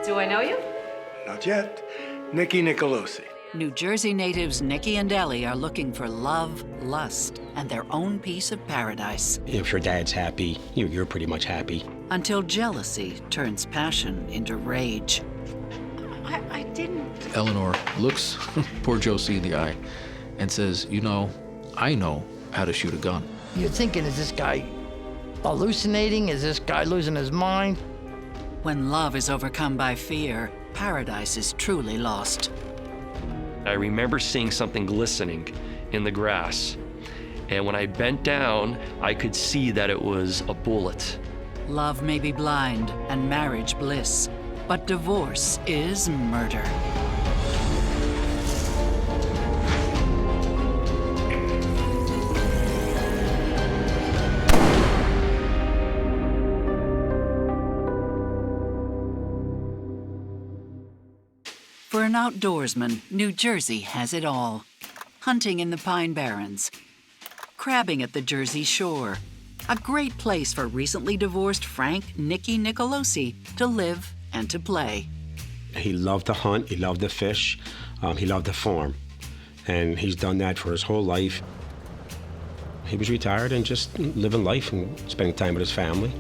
Do I know you? Not yet. Nikki Nicolosi. New Jersey natives Nikki and Ellie are looking for love, lust, and their own piece of paradise. If your dad's happy, you're pretty much happy. Until jealousy turns passion into rage. I didn't. Eleanor looks poor Josie in the eye and says, you know, I know how to shoot a gun. You're thinking, is this guy hallucinating? Is this guy losing his mind? When love is overcome by fear, paradise is truly lost. I remember seeing something glistening in the grass. And when I bent down, I could see that it was a bullet. Love may be blind and marriage bliss, but divorce is murder. For an outdoorsman, New Jersey has it all. Hunting in the Pine Barrens, crabbing at the Jersey Shore, a great place for recently divorced Frank Nikki Nicolosi to live and to play. He loved to hunt, he loved to fish, he loved to farm. And he's done that for his whole life. He was retired and just living life and spending time with his family.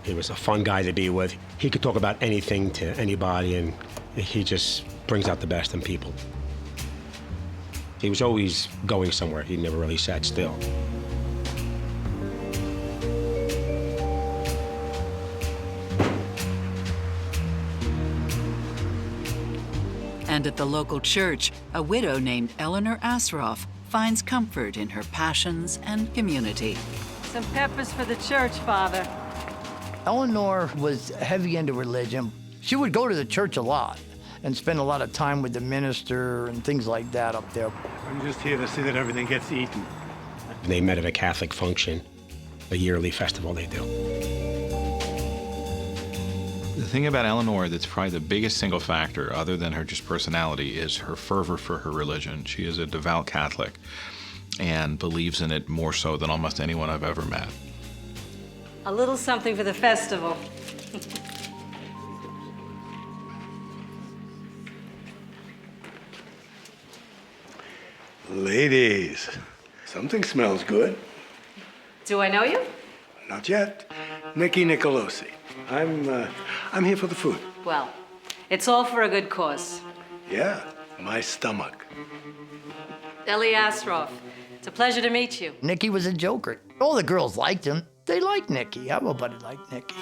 He was a fun guy to be with. He could talk about anything to anybody, and he just brings out the best in people. He was always going somewhere. He never really sat still. And at the local church, a widow named Eleanor Asroff finds comfort in her passions and community. Some peppers for the church, Father. Eleanor was heavy into religion. She would go to the church a lot and spend a lot of time with the minister and things like that up there. I'm just here to see that everything gets eaten. They met at a Catholic function, a yearly festival they do. The thing about Eleanor that's probably the biggest single factor, other than her just personality, is her fervor for her religion. She is a devout Catholic and believes in it more so than almost anyone I've ever met. A little something for the festival. Ladies, something smells good. Do I know you? Not yet. Nikki Nicolosi. I'm here for the food. Well, it's all for a good cause. Yeah, my stomach. Ellie Asroff. It's a pleasure to meet you. Nikki was a joker. All the girls liked him. They liked Nikki. Everybody liked Nikki.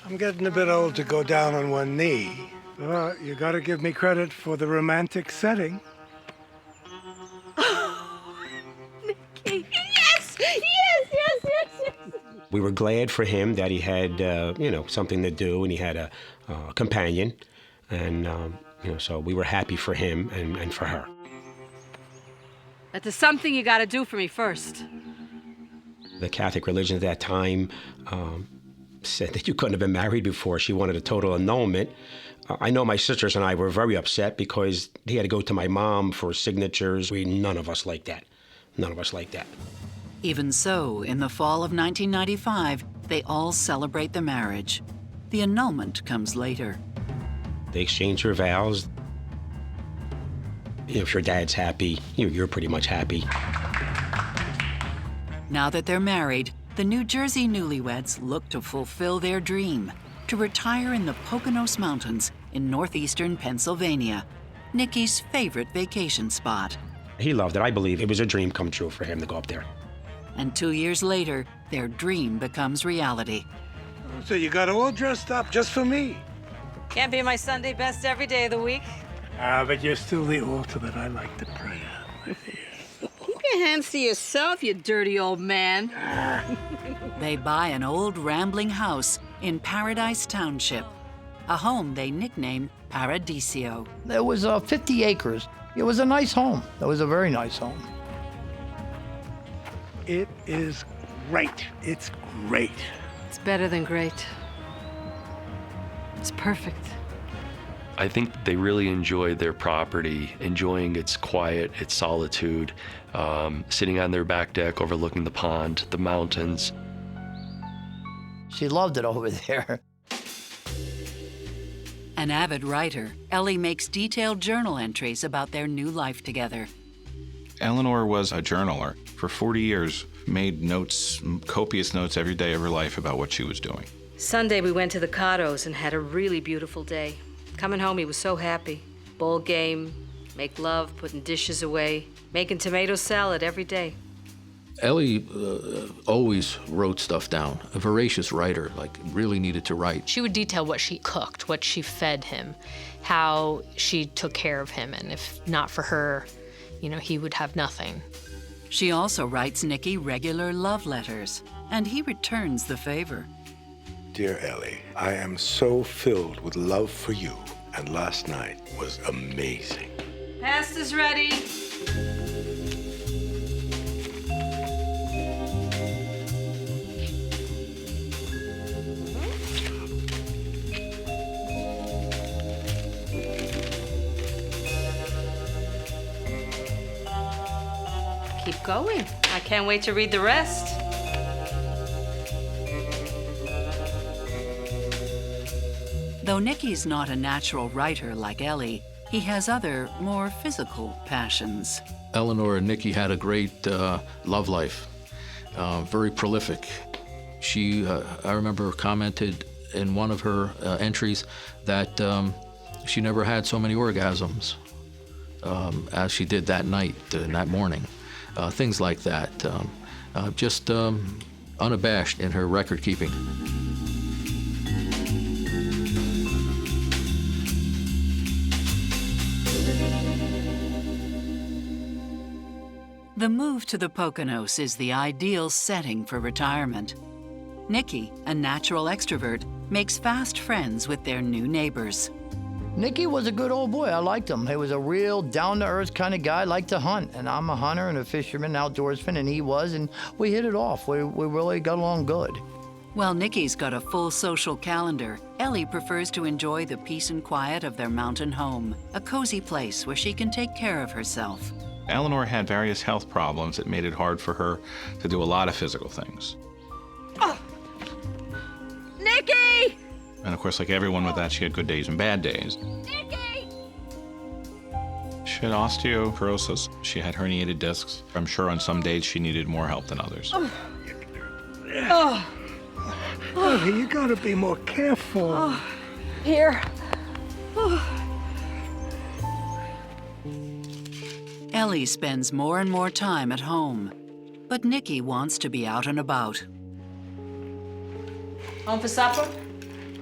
I'm getting a bit old to go down on one knee. Well, you gotta give me credit for the romantic setting. Yes! We were glad for him that he had, something to do, and he had a companion. And, so we were happy for him and for her. But there's something you gotta do for me first. The Catholic religion at that time said that you couldn't have been married before. She wanted a total annulment. I know my sisters and I were very upset because he had to go to my mom for signatures. None of us liked that. None of us liked that. Even so, in the fall of 1995, they all celebrate the marriage. The annulment comes later. They exchanged their vows. If your dad's happy, you're pretty much happy. Now that they're married, the New Jersey newlyweds look to fulfill their dream, to retire in the Poconos Mountains in northeastern Pennsylvania, Nikki's favorite vacation spot. He loved it. I believe it was a dream come true for him to go up there. And 2 years later, their dream becomes reality. So you got all dressed up just for me? Can't be my Sunday best every day of the week. But you're still the altar that I like to pray at, my dear. Keep your hands to yourself, you dirty old man. They buy an old rambling house in Paradise Township, a home they nicknamed Paradiso. There was 50 acres. It was a nice home. It was a very nice home. It is great. It's great. It's better than great. It's perfect. I think they really enjoyed their property, enjoying its quiet, its solitude, sitting on their back deck overlooking the pond, the mountains. She loved it over there. An avid writer, Ellie makes detailed journal entries about their new life together. Eleanor was a journaler. For 40 years, made notes, copious notes every day of her life about what she was doing. Sunday, we went to the Poconos and had a really beautiful day. Coming home, he was so happy. Bowl game, make love, putting dishes away, making tomato salad every day. Ellie always wrote stuff down. A voracious writer, like really needed to write. She would detail what she cooked, what she fed him, how she took care of him, and if not for her, you know, he would have nothing. She also writes Nikki regular love letters, and he returns the favor. Dear Ellie, I am so filled with love for you, and last night was amazing. Pasta's ready. Keep going. I can't wait to read the rest. Though Nikki's not a natural writer like Ellie, he has other, more physical passions. Eleanor and Nikki had a great love life, very prolific. She, I remember, commented in one of her entries that she never had so many orgasms as she did that night and that morning. Things like that. Just unabashed in her record keeping. The move to the Poconos is the ideal setting for retirement. Nikki, a natural extrovert, makes fast friends with their new neighbors. Nikki was a good old boy. I liked him. He was a real down-to-earth kind of guy, liked to hunt. And I'm a hunter and a fisherman, outdoorsman, and he was, and we hit it off. We really got along good. While Nikki's got a full social calendar, Ellie prefers to enjoy the peace and quiet of their mountain home, a cozy place where she can take care of herself. Eleanor had various health problems that made it hard for her to do a lot of physical things. Oh. Nikki! And of course, like everyone with that, she had good days and bad days. Nikki! She had osteoporosis. She had herniated discs. I'm sure on some days she needed more help than others. Oh. Ellie, you gotta be more careful. Here. Ellie spends more and more time at home, but Nikki wants to be out and about. Home for supper?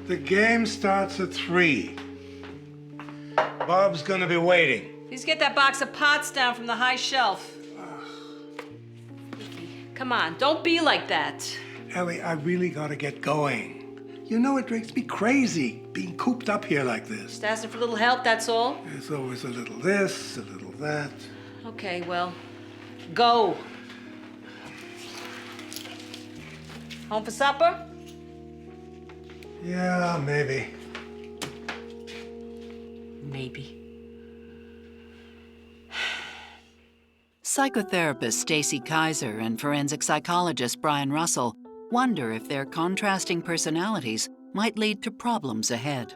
The game starts at 3. Bob's gonna be waiting. Please get that box of pots down from the high shelf. Nikki, come on, don't be like that. Ellie, I really gotta get going. You know it makes me crazy being cooped up here like this. Just asking for a little help, that's all. There's always a little this, a little that. Okay, well, go. Home for supper? Yeah, maybe. Maybe. Psychotherapist Stacy Kaiser and forensic psychologist Brian Russell wonder if their contrasting personalities might lead to problems ahead.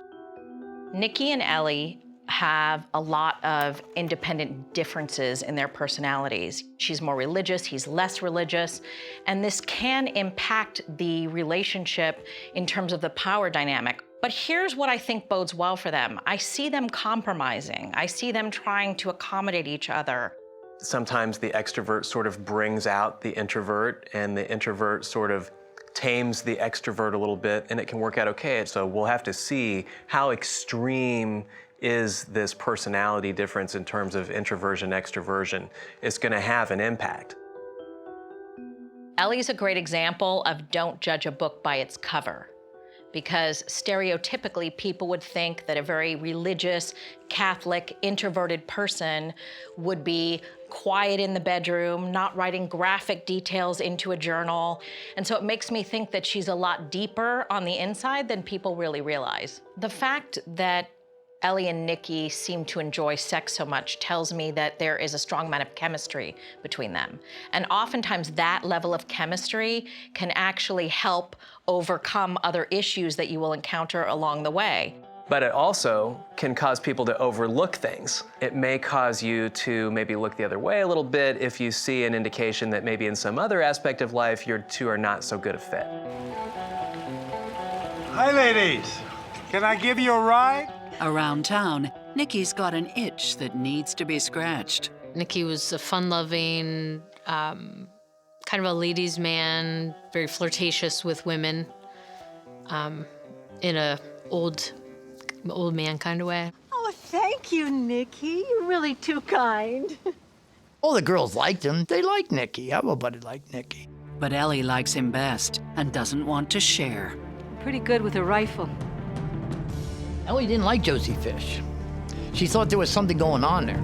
Nikki and Ellie have a lot of independent differences in their personalities. She's more religious, he's less religious, and this can impact the relationship in terms of the power dynamic. But here's what I think bodes well for them. I see them compromising. I see them trying to accommodate each other. Sometimes the extrovert sort of brings out the introvert, and the introvert sort of tames the extrovert a little bit, and it can work out okay. So we'll have to see how extreme is this personality difference in terms of introversion, extroversion. It's gonna have an impact. Ellie's a great example of don't judge a book by its cover, because stereotypically people would think that a very religious, Catholic, introverted person would be quiet in the bedroom, not writing graphic details into a journal. And so it makes me think that she's a lot deeper on the inside than people really realize. The fact that Ellie and Nikki seem to enjoy sex so much tells me that there is a strong amount of chemistry between them. And oftentimes that level of chemistry can actually help overcome other issues that you will encounter along the way. But it also can cause people to overlook things. It may cause you to maybe look the other way a little bit if you see an indication that maybe in some other aspect of life, your two are not so good a fit. Hi, ladies. Can I give you a ride? Around town, Nikki's got an itch that needs to be scratched. Nikki was a fun-loving, kind of a ladies' man, very flirtatious with women, in a old man kind of way. Oh, thank you, Nikki. You're really too kind. All the girls liked him. They liked Nikki. Everybody liked Nikki. But Ellie likes him best and doesn't want to share. Pretty good with a rifle. Ellie didn't like Josie Fish. She thought there was something going on there.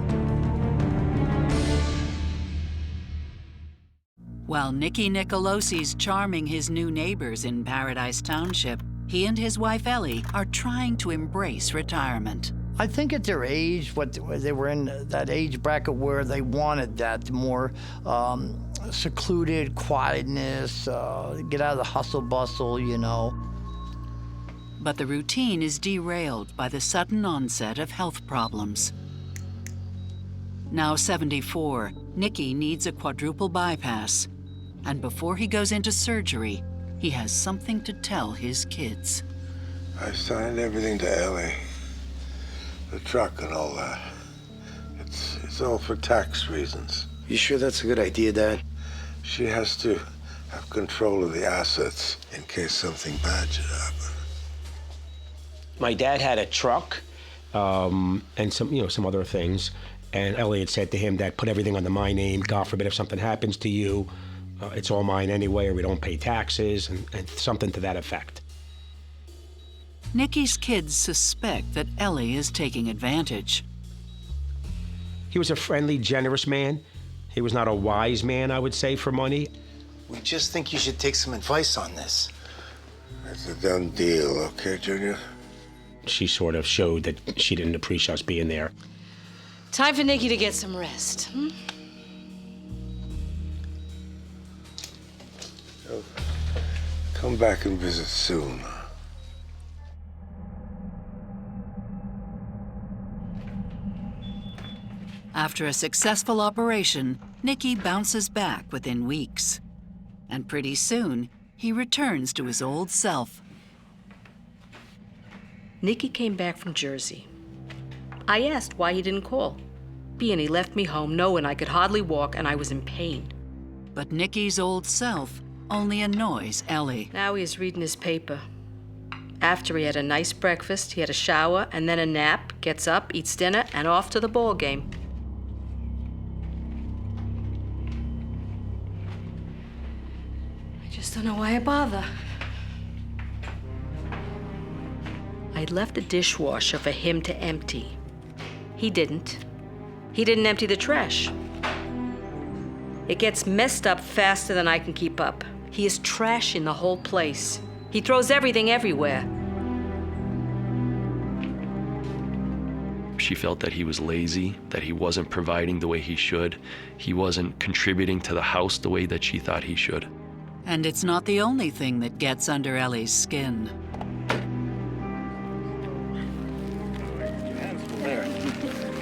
While Nicky Nicolosi's charming his new neighbors in Paradise Township, he and his wife Ellie are trying to embrace retirement. I think at their age, they were in that age bracket where they wanted that more secluded quietness, get out of the hustle bustle, you know. But the routine is derailed by the sudden onset of health problems. Now 74, Nicky needs a quadruple bypass. And before he goes into surgery, he has something to tell his kids. I signed everything to Ellie. The truck and all that. It's all for tax reasons. You sure that's a good idea, Dad? She has to have control of the assets in case something bad should happen. My dad had a truck and some other things. And Ellie had said to him that put everything under my name. God forbid if something happens to you, it's all mine anyway, or we don't pay taxes, and something to that effect. Nicky's kids suspect that Ellie is taking advantage. He was a friendly, generous man. He was not a wise man, I would say, for money. We just think you should take some advice on this. It's a done deal, okay, Junior? She sort of showed that she didn't appreciate us being there. Time for Nikki to get some rest. Come back and visit soon. After a successful operation, Nicky bounces back within weeks. And pretty soon, he returns to his old self. Nikki came back from Jersey. I asked why he didn't call. Being he left me home knowing I could hardly walk and I was in pain. But Nicky's old self only annoys Ellie. Now he's reading his paper. After he had a nice breakfast, he had a shower and then a nap, gets up, eats dinner, and off to the ball game. I just don't know why I bother. I'd left a dishwasher for him to empty. He didn't. He didn't empty the trash. It gets messed up faster than I can keep up. He is trashing the whole place. He throws everything everywhere. She felt that he was lazy, that he wasn't providing the way he should. He wasn't contributing to the house the way that she thought he should. And it's not the only thing that gets under Ellie's skin.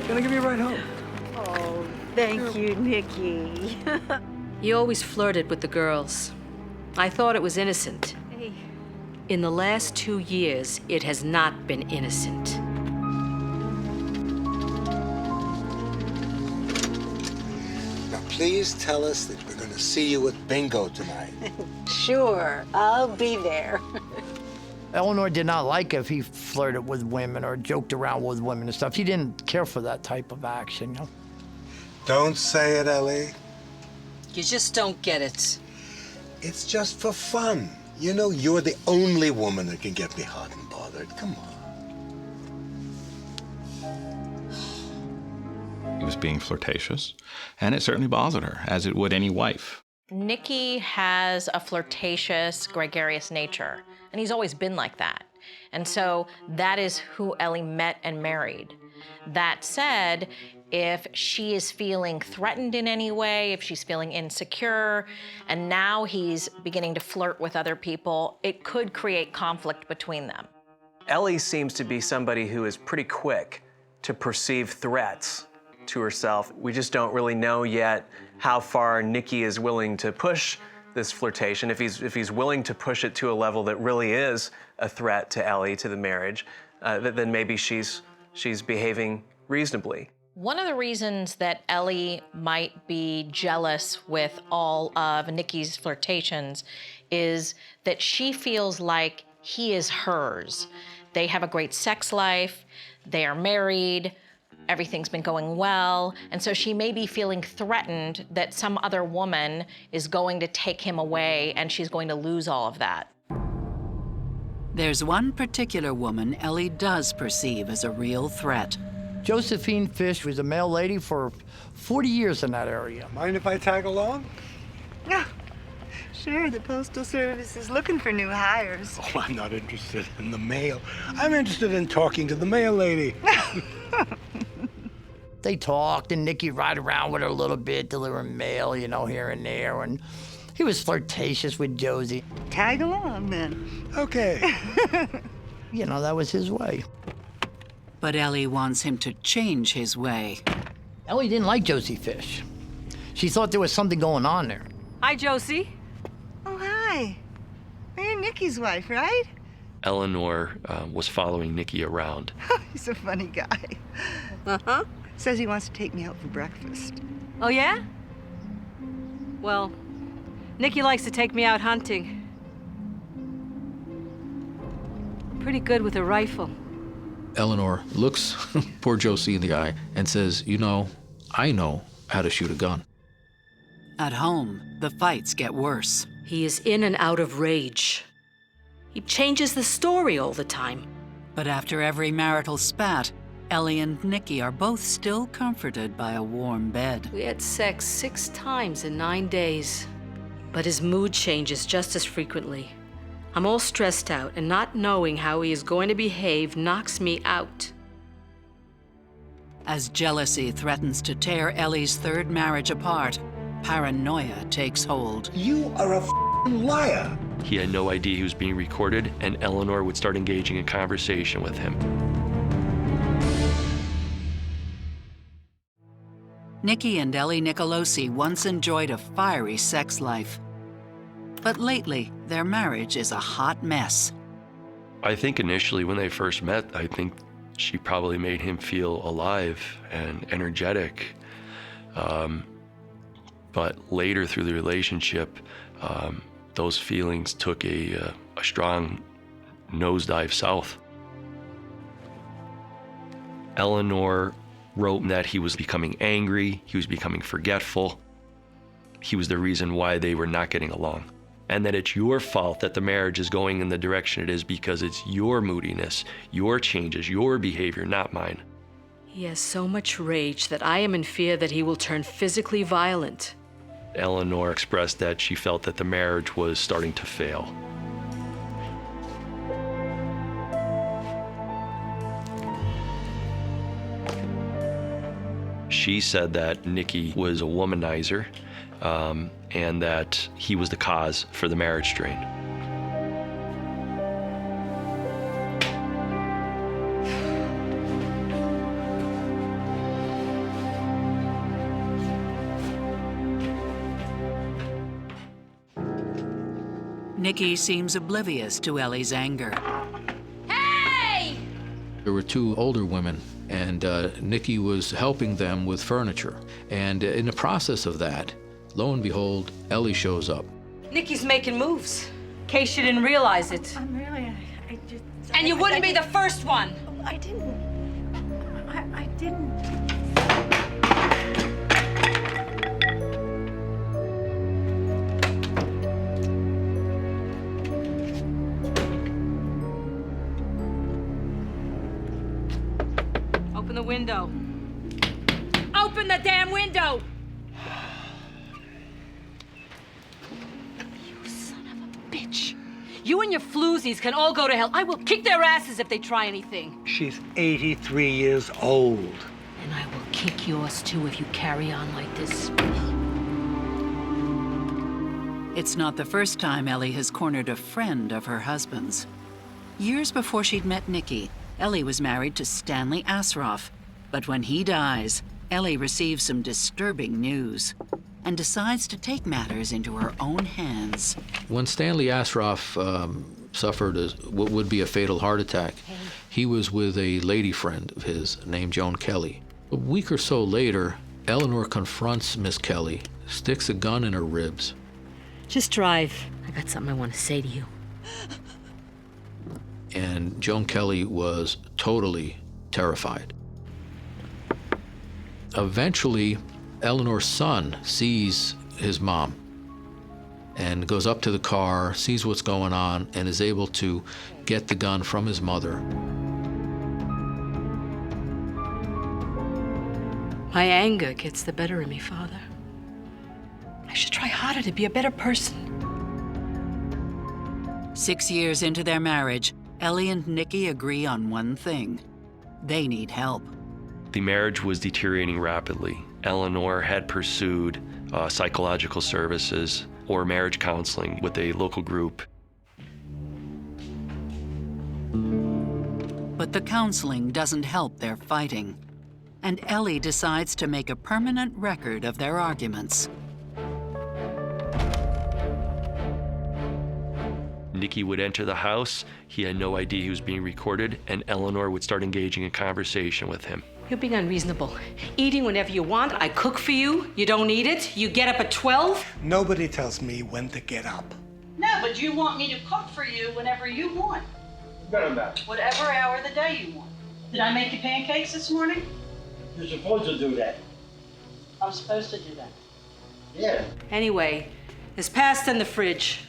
Can I give you a ride home? Oh, thank you, Nikki. He always flirted with the girls. I thought it was innocent. Hey. In the last 2 years, it has not been innocent. Now, please tell us that we're going to see you at bingo tonight. Sure, I'll be there. Eleanor did not like if he flirted with women or joked around with women and stuff. She didn't care for that type of action, you know? Don't say it, Ellie. You just don't get it. It's just for fun. You know, you're the only woman that can get me hot and bothered. Come on. He was being flirtatious, and it certainly bothered her, as it would any wife. Nikki has a flirtatious, gregarious nature, and he's always been like that. And so that is who Ellie met and married. That said, if she is feeling threatened in any way, if she's feeling insecure, and now he's beginning to flirt with other people, it could create conflict between them. Ellie seems to be somebody who is pretty quick to perceive threats to herself. We just don't really know yet how far Nikki is willing to push this flirtation. If he's willing to push it to a level that really is a threat to Ellie, to the marriage, then maybe she's behaving reasonably. One of the reasons that Ellie might be jealous with all of Nikki's flirtations is that she feels like he is hers. They have a great sex life, they are married, everything's been going well, and so she may be feeling threatened that some other woman is going to take him away and she's going to lose all of that. There's one particular woman Ellie does perceive as a real threat. Josephine Fish was a mail lady for 40 years in that area. Mind if I tag along? Yeah, sure, the Postal Service is looking for new hires. Oh, I'm not interested in the mail. I'm interested in talking to the mail lady. They talked, and Nikki ride around with her a little bit, delivering mail, you know, here and there, and he was flirtatious with Josie. Tag along, then. Okay. You know, that was his way. But Ellie wants him to change his way. Ellie didn't like Josie Fish. She thought there was something going on there. Hi, Josie. Oh, hi. You're Nikki's wife, right? Eleanor was following Nikki around. He's a funny guy. Uh-huh. Says he wants to take me out for breakfast. Oh, yeah? Well, Nikki likes to take me out hunting. Pretty good with a rifle. Eleanor looks poor Josie in the eye and says, "You know, I know how to shoot a gun." At home, the fights get worse. He is in and out of rage. He changes the story all the time. But after every marital spat, Ellie and Nikki are both still comforted by a warm bed. We had sex 6 times in 9 days. But his mood changes just as frequently. I'm all stressed out, and not knowing how he is going to behave knocks me out. As jealousy threatens to tear Ellie's third marriage apart, paranoia takes hold. You are a f***ing liar. He had no idea he was being recorded, and Eleanor would start engaging in conversation with him. Nikki and Ellie Nicolosi once enjoyed a fiery sex life. But lately, their marriage is a hot mess. I think initially when they first met, I think she probably made him feel alive and energetic. But later through the relationship, those feelings took a strong nosedive south. Eleanor wrote that he was becoming angry, he was becoming forgetful. He was the reason why they were not getting along. And that it's your fault that the marriage is going in the direction it is because it's your moodiness, your changes, your behavior, not mine. He has so much rage that I am in fear that he will turn physically violent. Eleanor expressed that she felt that the marriage was starting to fail. She said that Nikki was a womanizer, and that he was the cause for the marriage strain. Nikki seems oblivious to Ellie's anger. Hey! There were 2 older women, and Nikki was helping them with furniture. And in the process of that, lo and behold, Ellie shows up. Nikki's making moves. In case you didn't realize it. I'm really, I just... And you wouldn't be the first one. I didn't. I didn't. Open the window. Open the damn window! You son of a bitch. You and your floozies can all go to hell. I will kick their asses if they try anything. She's 83 years old. And I will kick yours too if you carry on like this. It's not the first time Ellie has cornered a friend of her husband's. Years before she'd met Nikki, Ellie was married to Stanley Asroff. But when he dies, Ellie receives some disturbing news and decides to take matters into her own hands. When Stanley Asroff suffered what would be a fatal heart attack, he was with a lady friend of his named Joan Kelly. A week or so later, Eleanor confronts Miss Kelly, sticks a gun in her ribs. Just drive. I got something I want to say to you. And Joan Kelly was totally terrified. Eventually, Eleanor's son sees his mom and goes up to the car, sees what's going on, and is able to get the gun from his mother. My anger gets the better of me, Father. I should try harder to be a better person. 6 years into their marriage, Ellie and Nikki agree on one thing. They need help. The marriage was deteriorating rapidly. Eleanor had pursued psychological services or marriage counseling with a local group. But the counseling doesn't help their fighting. And Ellie decides to make a permanent record of their arguments. Nikki would enter the house. He had no idea he was being recorded, and Eleanor would start engaging in conversation with him. You're being unreasonable. Eating whenever you want. I cook for you. You don't eat it. You get up at 12. Nobody tells me when to get up. No, but you want me to cook for you whenever you want. Whatever hour of the day you want. Did I make you pancakes this morning? You're supposed to do that. I'm supposed to do that. Yeah. Anyway, there's pasta in the fridge.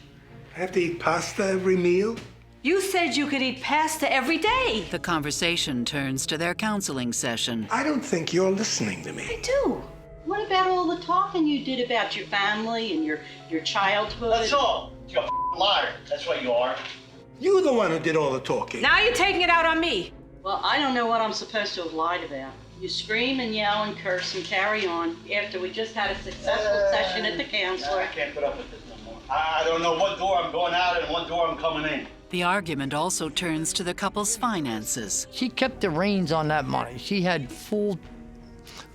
I have to eat pasta every meal? You said you could eat pasta every day. The conversation turns to their counseling session. I don't think you're listening to me. I do. What about all the talking you did about your family and your childhood? That's all. You're a liar. That's what you are. You're the one who did all the talking. Now you're taking it out on me. Well, I don't know what I'm supposed to have lied about. You scream and yell and curse and carry on after we just had a successful session at the counselor. I can't put up with this no more. I don't know what door I'm going out and what door I'm coming in. The argument also turns to the couple's finances. She kept the reins on that money. She had full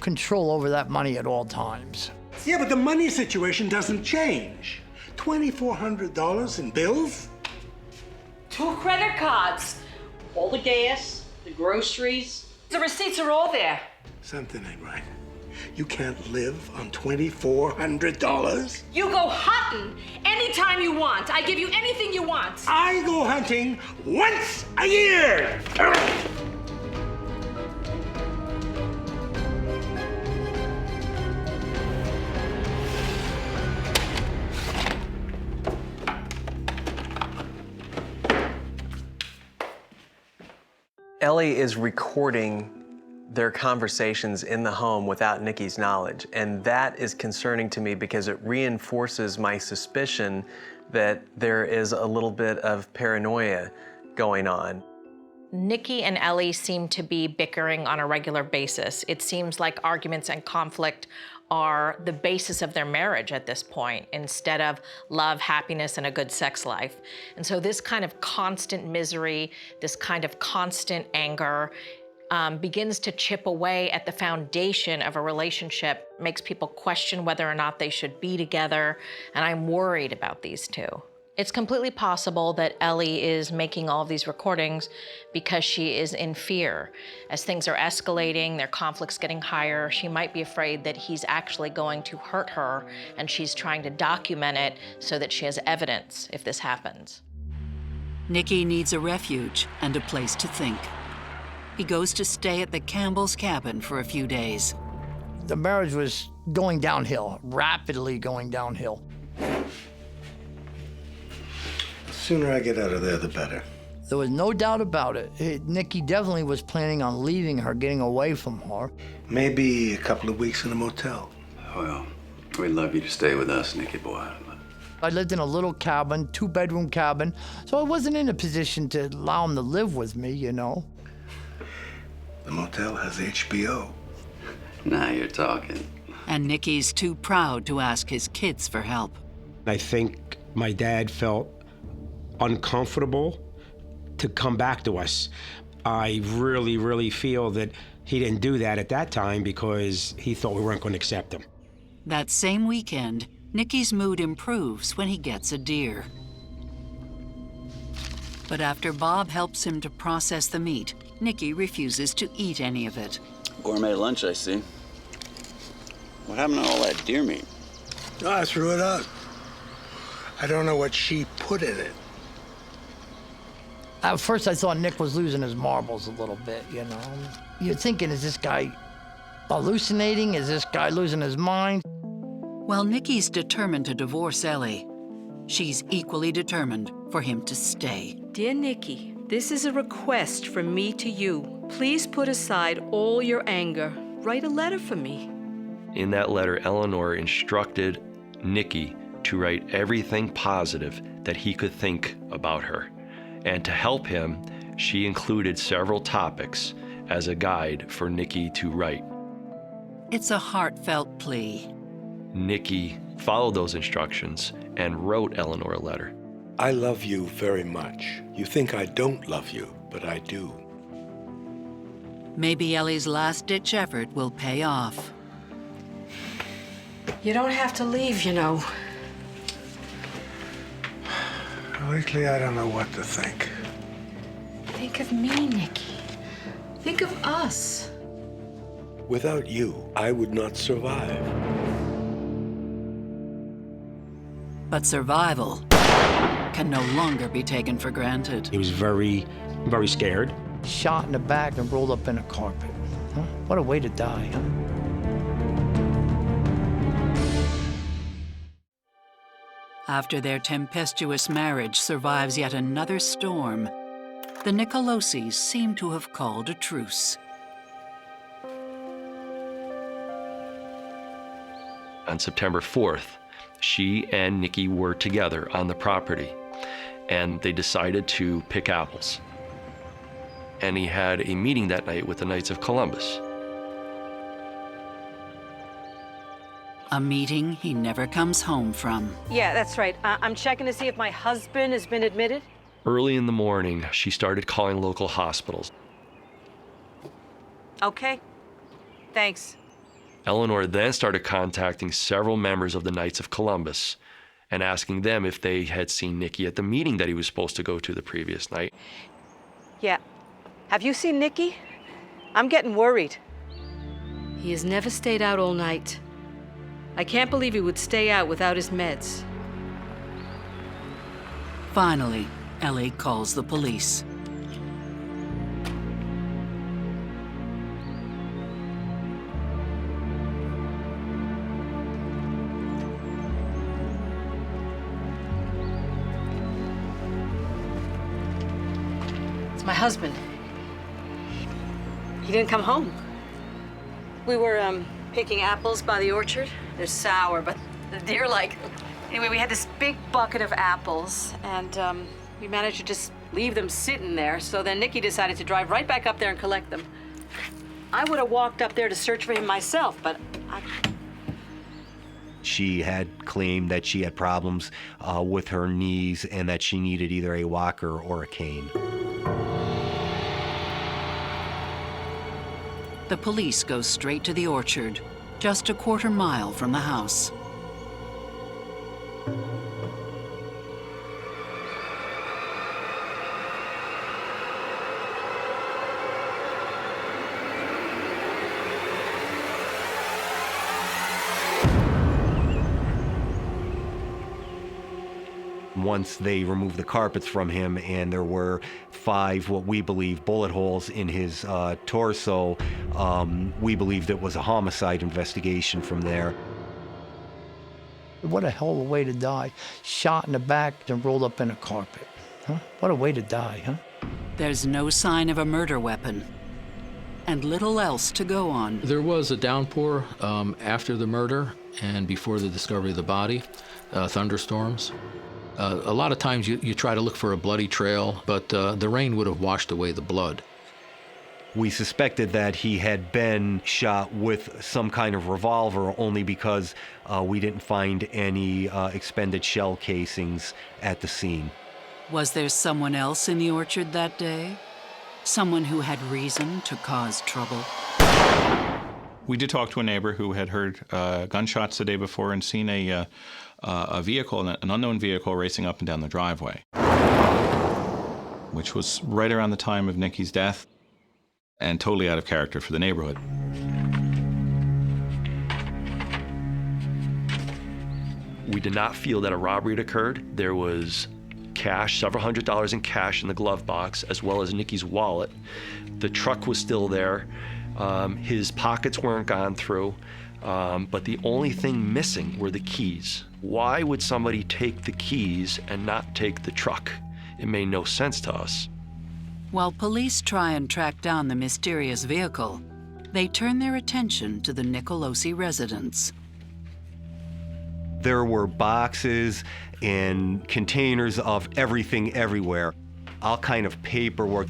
control over that money at all times. Yeah, but the money situation doesn't change. $2,400 in bills? 2 credit cards. All the gas, the groceries. The receipts are all there. Something ain't right. You can't live on $2,400. You go hunting anytime you want. I give you anything you want. I go hunting once a year. Ellie is recording their conversations in the home without Nikki's knowledge, and that is concerning to me because it reinforces my suspicion that there is a little bit of paranoia going on. Nikki and Ellie seem to be bickering on a regular basis. It seems like arguments and conflict are the basis of their marriage at this point, instead of love, happiness, and a good sex life. And so this kind of constant misery, this kind of constant anger, begins to chip away at the foundation of a relationship, makes people question whether or not they should be together, and I'm worried about these two. It's completely possible that Ellie is making all of these recordings because she is in fear. As things are escalating, their conflict's getting higher, she might be afraid that he's actually going to hurt her, and she's trying to document it so that she has evidence if this happens. Nikki needs a refuge and a place to think. He goes to stay at the Campbell's cabin for a few days. The marriage was going downhill, rapidly going downhill. The sooner I get out of there, the better. There was no doubt about it. Nikki definitely was planning on leaving her, getting away from her. Maybe a couple of weeks in a motel. Well, we'd love you to stay with us, Nikki boy. I lived in a little cabin, 2-bedroom cabin, so I wasn't in a position to allow him to live with me, you know. The motel has HBO. Now you're talking. And Nikki's too proud to ask his kids for help. I think my dad felt uncomfortable to come back to us. I really, really feel that he didn't do that at that time because he thought we weren't going to accept him. That same weekend, Nikki's mood improves when he gets a deer. But after Bob helps him to process the meat, Nikki refuses to eat any of it. Gourmet lunch, I see. What happened to all that deer meat? No, I threw it out. I don't know what she put in it. At first, I thought Nick was losing his marbles a little bit, you know. You're thinking, is this guy hallucinating? Is this guy losing his mind? While Nikki's determined to divorce Ellie, she's equally determined for him to stay. Dear Nikki, this is a request from me to you. Please put aside all your anger. Write a letter for me. In that letter, Eleanor instructed Nikki to write everything positive that he could think about her. And to help him, she included several topics as a guide for Nikki to write. It's a heartfelt plea. Nikki followed those instructions and wrote Eleanor a letter. I love you very much. You think I don't love you, but I do. Maybe Ellie's last-ditch effort will pay off. You don't have to leave, you know. Lately, I don't know what to think. Think of me, Nikki. Think of us. Without you, I would not survive. But survival can no longer be taken for granted. He was very, very scared. Shot in the back and rolled up in a carpet. Huh? What a way to die, huh? After their tempestuous marriage survives yet another storm, the Nicolosis seem to have called a truce. On September 4th, she and Nikki were together on the property, and they decided to pick apples. And he had a meeting that night with the Knights of Columbus. A meeting he never comes home from. Yeah, that's right. I'm checking to see if my husband has been admitted. Early in the morning, she started calling local hospitals. Okay. Thanks. Eleanor then started contacting several members of the Knights of Columbus and asking them if they had seen Nikki at the meeting that he was supposed to go to the previous night. Yeah. Have you seen Nikki? I'm getting worried. He has never stayed out all night. I can't believe he would stay out without his meds. Finally, Ellie calls the police. It's my husband. He didn't come home. We were, picking apples by the orchard. They're sour, but the deer like. Anyway, we had this big bucket of apples, and we managed to just leave them sitting there. So then Nikki decided to drive right back up there and collect them. I would have walked up there to search for him myself, but She had claimed that she had problems with her knees and that she needed either a walker or a cane. The police go straight to the orchard, just a quarter mile from the house. Once they removed the carpets from him and there were 5 what we believe bullet holes in his torso, we believed it was a homicide investigation from there. What a hell of a way to die. Shot in the back and rolled up in a carpet. Huh? What a way to die, huh? There's no sign of a murder weapon, and little else to go on. There was a downpour after the murder and before the discovery of the body, thunderstorms. A lot of times you try to look for a bloody trail, but the rain would have washed away the blood. We suspected that he had been shot with some kind of revolver only because we didn't find any expended shell casings at the scene. Was there someone else in the orchard that day? Someone who had reason to cause trouble? We did talk to a neighbor who had heard gunshots the day before and seen a vehicle, an unknown vehicle, racing up and down the driveway, which was right around the time of Nikki's death and totally out of character for the neighborhood. We did not feel that a robbery had occurred. There was cash, several $100s in cash in the glove box, as well as Nikki's wallet. The truck was still there. His pockets weren't gone through, but the only thing missing were the keys. Why would somebody take the keys and not take the truck? It made no sense to us. While police try and track down the mysterious vehicle, they turn their attention to the Nicolosi residence. There were boxes and containers of everything everywhere, all kind of paperwork.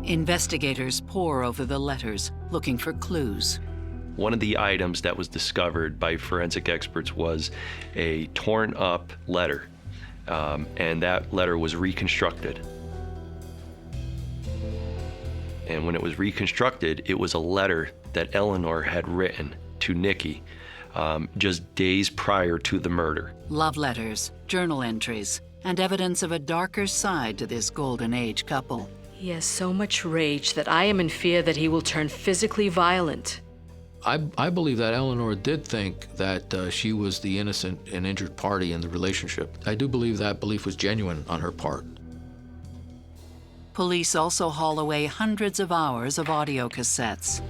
Investigators pore over the letters, looking for clues. One of the items that was discovered by forensic experts was a torn up letter, and that letter was reconstructed. And when it was reconstructed, it was a letter that Eleanor had written to Nikki just days prior to the murder. Love letters, journal entries, and evidence of a darker side to this golden age couple. He has so much rage that I am in fear that he will turn physically violent. I believe that Eleanor did think that she was the innocent and injured party in the relationship. I do believe that belief was genuine on her part. Police also haul away hundreds of hours of audio cassettes.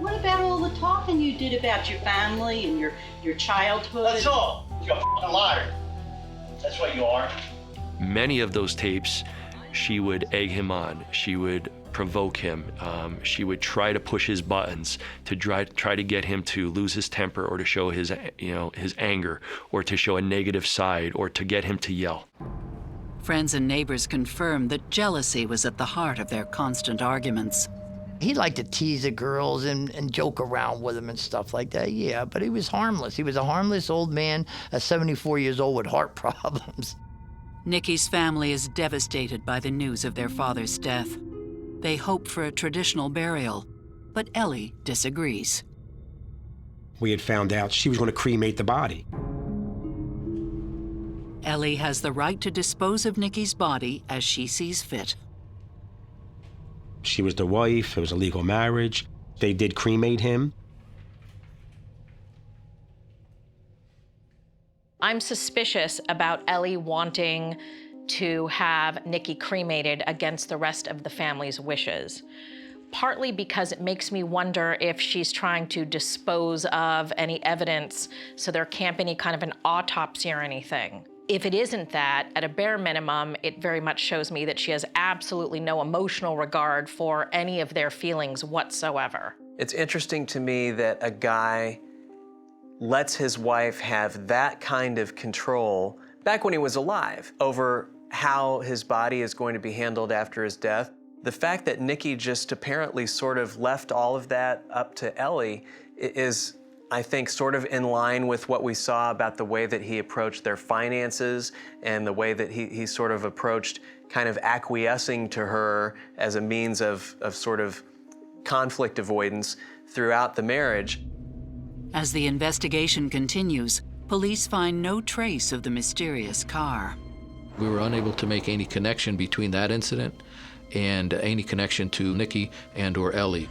What about all the talking you did about your family and your childhood? That's all. You're a fucking liar. That's what you are. Many of those tapes, she would egg him on. She would provoke him. She would try to push his buttons to try to get him to lose his temper or to show his anger or to show a negative side or to get him to yell. Friends and neighbors confirm that jealousy was at the heart of their constant arguments. He liked to tease the girls and joke around with them and stuff like that, yeah, but he was harmless. He was a harmless old man at 74 years old with heart problems. Nikki's family is devastated by the news of their father's death. They hope for a traditional burial, but Ellie disagrees. We had found out she was going to cremate the body. Ellie has the right to dispose of Nikki's body as she sees fit. She was the wife, it was a legal marriage. They did cremate him. I'm suspicious about Ellie wanting to have Nikki cremated against the rest of the family's wishes. Partly because it makes me wonder if she's trying to dispose of any evidence so there can't be any kind of an autopsy or anything. If it isn't that, at a bare minimum, it very much shows me that she has absolutely no emotional regard for any of their feelings whatsoever. It's interesting to me that a guy lets his wife have that kind of control back when he was alive over how his body is going to be handled after his death. The fact that Nikki just apparently sort of left all of that up to Ellie is, I think, sort of in line with what we saw about the way that he approached their finances and the way that he sort of approached kind of acquiescing to her as a means of sort of conflict avoidance throughout the marriage. As the investigation continues, police find no trace of the mysterious car. We were unable to make any connection between that incident and any connection to Nikki and or Ellie.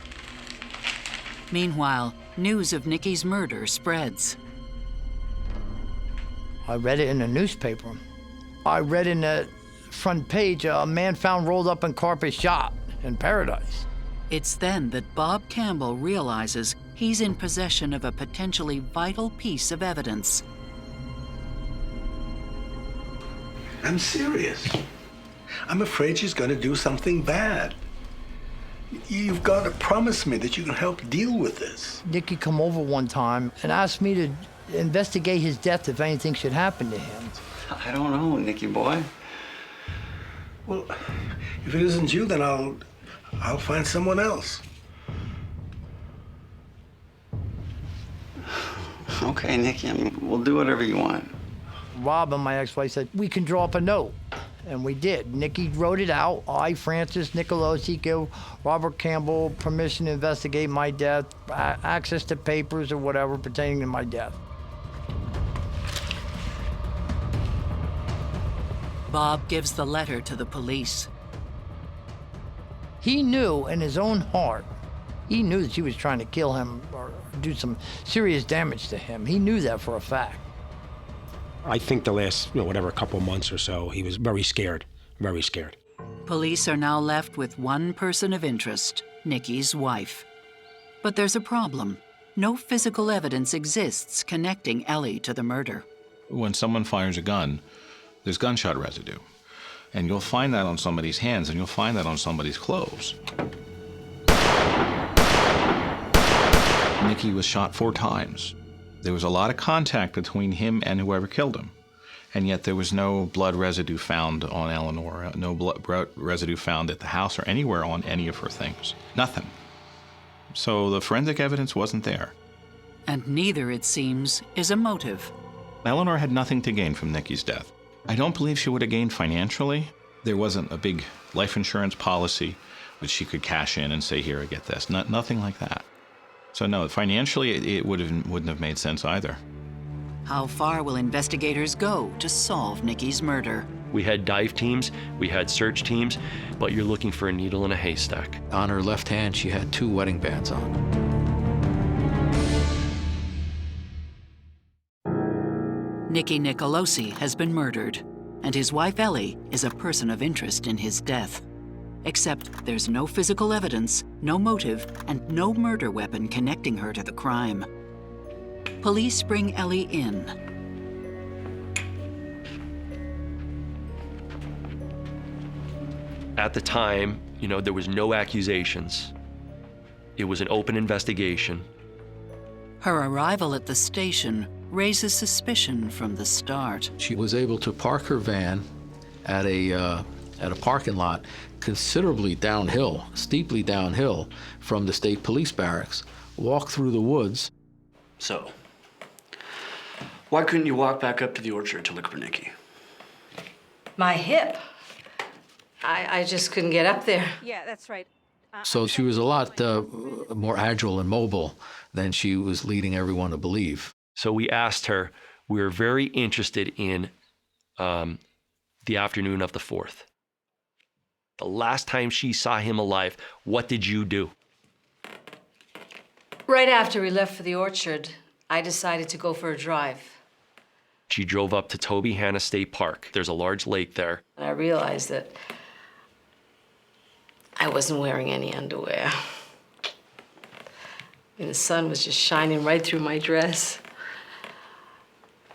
Meanwhile, news of Nikki's murder spreads. I read it in the newspaper. I read in the front page, a man found rolled up in carpet shot in Paradise. It's then that Bob Campbell realizes he's in possession of a potentially vital piece of evidence. I'm serious. I'm afraid she's going to do something bad. You've got to promise me that you can help deal with this. Nikki come over one time and asked me to investigate his death if anything should happen to him. I don't know, Nicky boy. Well, if it isn't you, then I'll find someone else. Okay, Nicky, I mean, we'll do whatever you want. Robin, my ex-wife, said, we can draw up a note. And we did. Nikki wrote it out. I, Francis Nicolosi, give Robert Campbell permission to investigate my death, access to papers or whatever pertaining to my death. Bob gives the letter to the police. He knew in his own heart, he knew that she was trying to kill him or do some serious damage to him. He knew that for a fact. I think the last, couple months or so, he was very scared, very scared. Police are now left with one person of interest, Nikki's wife. But there's a problem. No physical evidence exists connecting Ellie to the murder. When someone fires a gun, there's gunshot residue. And you'll find that on somebody's hands, and you'll find that on somebody's clothes. Nikki was shot 4 times. There was a lot of contact between him and whoever killed him. And yet there was no blood residue found on Eleanor, no blood residue found at the house or anywhere on any of her things. Nothing. So the forensic evidence wasn't there. And neither, it seems, is a motive. Eleanor had nothing to gain from Nikki's death. I don't believe she would have gained financially. There wasn't a big life insurance policy that she could cash in and say, here, I get this. Nothing like that. So no, financially, it wouldn't have made sense either. How far will investigators go to solve Nikki's murder? We had dive teams, we had search teams, but you're looking for a needle in a haystack. On her left hand, she had 2 wedding bands on. Nikki Nicolosi has been murdered, and his wife Ellie is a person of interest in his death. Except there's no physical evidence, no motive, and no murder weapon connecting her to the crime. Police bring Ellie in. At the time, there was no accusations. It was an open investigation. Her arrival at the station raises suspicion from the start. She was able to park her van at a parking lot considerably downhill, steeply downhill from the state police barracks, walk through the woods. So, why couldn't you walk back up to the orchard to look for Nikki? My hip. I just couldn't get up there. Yeah, that's right. So she was a lot more agile and mobile than she was leading everyone to believe. So we asked her, we were very interested in the afternoon of the 4th. The last time she saw him alive, what did you do? Right after we left for the orchard, I decided to go for a drive. She drove up to Toby Hanna State Park. There's a large lake there. And I realized that I wasn't wearing any underwear. And the sun was just shining right through my dress.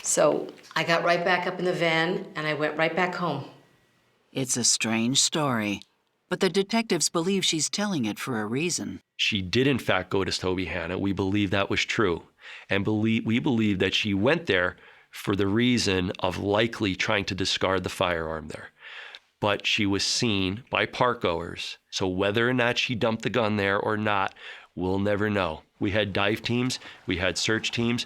So I got right back up in the van and I went right back home. It's a strange story, but the detectives believe she's telling it for a reason. She did, in fact, go to Toby Hanna. We believe that was true. And we believe that she went there for the reason of likely trying to discard the firearm there. But she was seen by parkgoers. So whether or not she dumped the gun there or not, we'll never know. We had dive teams, we had search teams.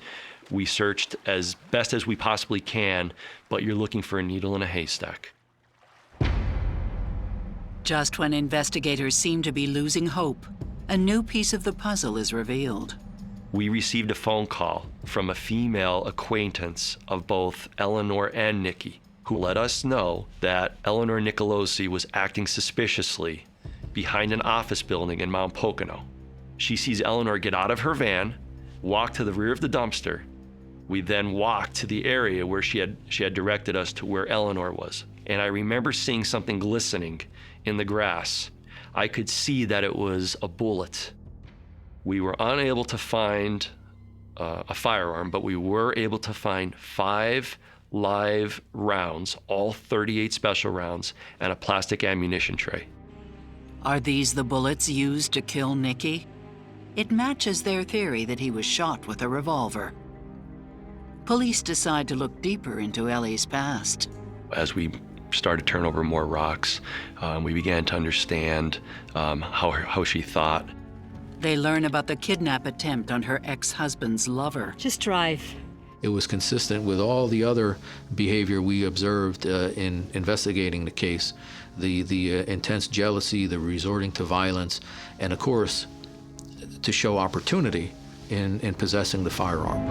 We searched as best as we possibly can, but you're looking for a needle in a haystack. Just when investigators seem to be losing hope, a new piece of the puzzle is revealed. We received a phone call from a female acquaintance of both Eleanor and Nikki, who let us know that Eleanor Nicolosi was acting suspiciously behind an office building in Mount Pocono. She sees Eleanor get out of her van, walk to the rear of the dumpster. We then walked to the area where she had directed us to where Eleanor was. And I remember seeing something glistening in the grass. I could see that it was a bullet. We were unable to find a firearm, but we were able to find 5 live rounds, all 38 special rounds, and a plastic ammunition tray. Are these the bullets used to kill Nikki? It matches their theory that he was shot with a revolver. Police decide to look deeper into Ellie's past. As we started to turn over more rocks, we began to understand how she thought. They learn about the kidnap attempt on her ex-husband's lover. Just drive. It was consistent with all the other behavior we observed in investigating the case. The intense jealousy, the resorting to violence, and of course, to show opportunity in possessing the firearm.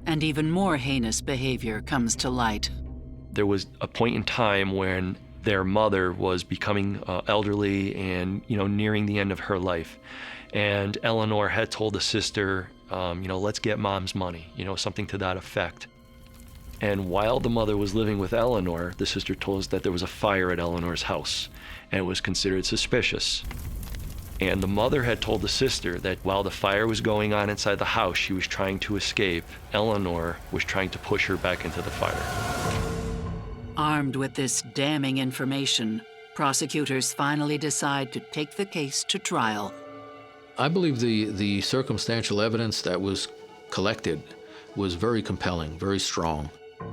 And even more heinous behavior comes to light. There was a point in time when their mother was becoming elderly and, nearing the end of her life. And Eleanor had told the sister, let's get mom's money, something to that effect. And while the mother was living with Eleanor, the sister told us that there was a fire at Eleanor's house, and it was considered suspicious. And the mother had told the sister that while the fire was going on inside the house, she was trying to escape. Eleanor was trying to push her back into the fire. Armed with this damning information, prosecutors finally decide to take the case to trial. I believe the circumstantial evidence that was collected was very compelling, very strong.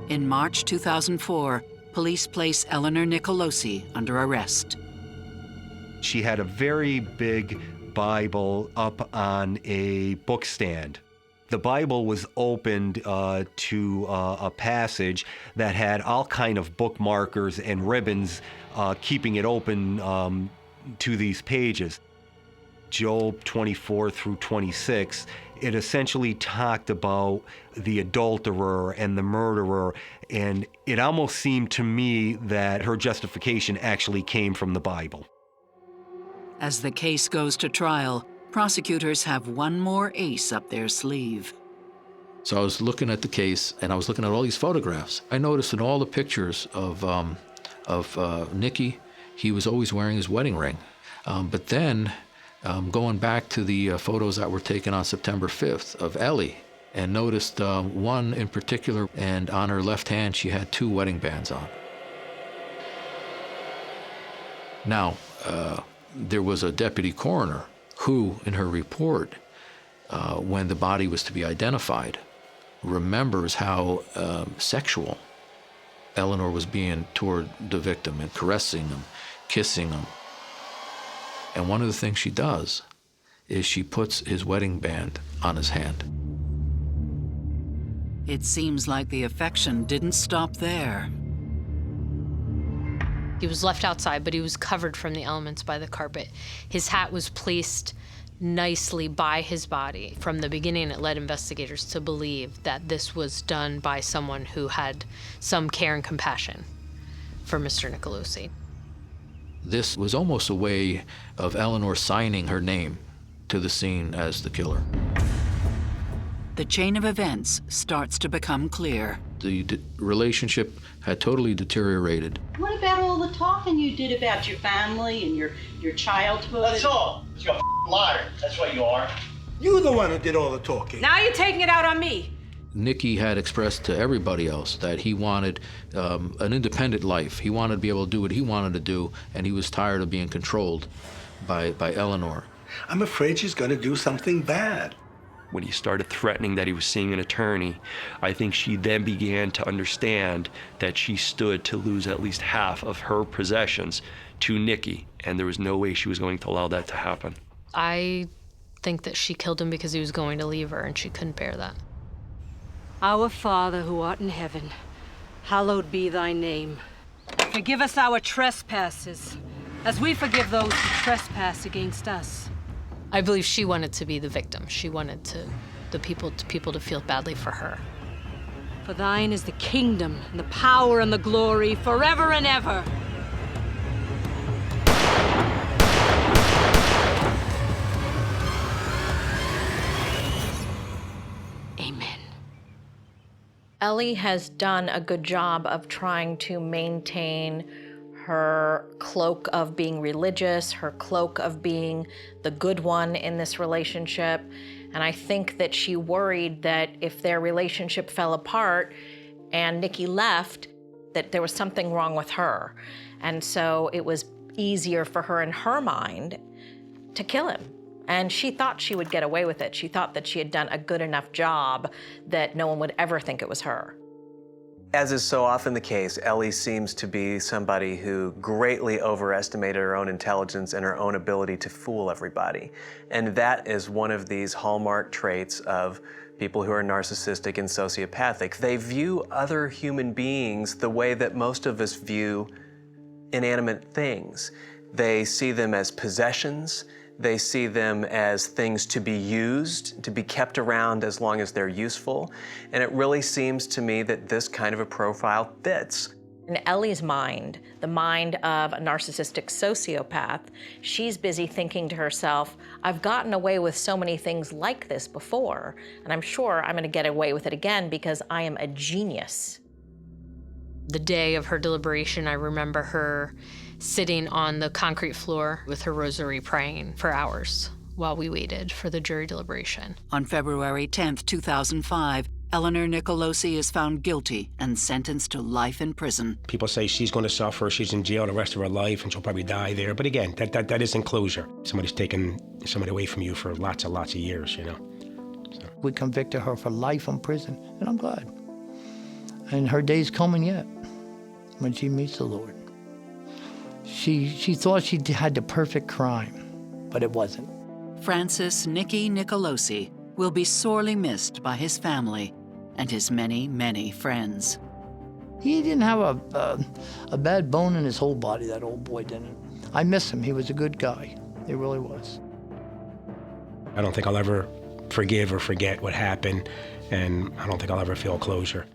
In March 2004, police place Eleanor Nicolosi under arrest. She had a very big Bible up on a book stand. The Bible was opened to a passage that had all kind of bookmarkers and ribbons keeping it open to these pages. Job 24 through 26, it essentially talked about the adulterer and the murderer, and it almost seemed to me that her justification actually came from the Bible. As the case goes to trial, prosecutors have one more ace up their sleeve. So I was looking at the case, and I was looking at all these photographs. I noticed in all the pictures of Nikki, he was always wearing his wedding ring. But then, going back to the photos that were taken on September 5th of Ellie, and noticed one in particular, and on her left hand, she had 2 wedding bands on. Now, there was a deputy coroner who, in her report, when the body was to be identified, remembers how sexual Eleanor was being toward the victim and caressing him, kissing him. And one of the things she does is she puts his wedding band on his hand. It seems like the affection didn't stop there. He was left outside, but he was covered from the elements by the carpet. His hat was placed nicely by his body. From the beginning, it led investigators to believe that this was done by someone who had some care and compassion for Mr. Nicolosi. This was almost a way of Eleanor signing her name to the scene as the killer. The chain of events starts to become clear. The relationship had totally deteriorated. What about all the talking you did about your family and your childhood? That's all. You're a liar. That's what you are. You're the one who did all the talking. Now you're taking it out on me. Nikki had expressed to everybody else that he wanted an independent life. He wanted to be able to do what he wanted to do, and he was tired of being controlled by Eleanor. I'm afraid she's going to do something bad. When he started threatening that he was seeing an attorney, I think she then began to understand that she stood to lose at least half of her possessions to Nikki, and there was no way she was going to allow that to happen. I think that she killed him because he was going to leave her, and she couldn't bear that. Our Father who art in heaven, hallowed be thy name. Forgive us our trespasses, as we forgive those who trespass against us. I believe she wanted to be the victim. She wanted the people to feel badly for her. For thine is the kingdom, and the power, and the glory, forever and ever. Amen. Ellie has done a good job of trying to maintain her cloak of being religious, her cloak of being the good one in this relationship. And I think that she worried that if their relationship fell apart, And Nikki left, that there was something wrong with her. And so it was easier for her in her mind to kill him. And she thought she would get away with it. She thought that she had done a good enough job that no one would ever think it was her. As is so often the case, Ellie seems to be somebody who greatly overestimated her own intelligence and her own ability to fool everybody. And that is one of these hallmark traits of people who are narcissistic and sociopathic. They view other human beings the way that most of us view inanimate things. They see them as possessions. They see them as things to be used, to be kept around as long as they're useful. And it really seems to me that this kind of a profile fits. In Ellie's mind, the mind of a narcissistic sociopath, she's busy thinking to herself, I've gotten away with so many things like this before, and I'm sure I'm gonna get away with it again because I am a genius. The day of her deliberation, I remember her sitting on the concrete floor with her rosary praying for hours while we waited for the jury deliberation. On February 10th, 2005, Eleanor Nicolosi is found guilty and sentenced to life in prison. People say she's going to suffer, she's in jail the rest of her life, and she'll probably die there. But again, that isn't closure. Somebody's taken somebody away from you for lots and lots of years, you know. So. We convicted her for life in prison, and I'm glad. And her day's coming yet, when she meets the Lord. She thought she had the perfect crime, but it wasn't. Francis Nikki Nicolosi will be sorely missed by his family and his many, many friends. He didn't have a bad bone in his whole body, that old boy didn't. I miss him. He was a good guy. He really was. I don't think I'll ever forgive or forget what happened, and I don't think I'll ever feel closure.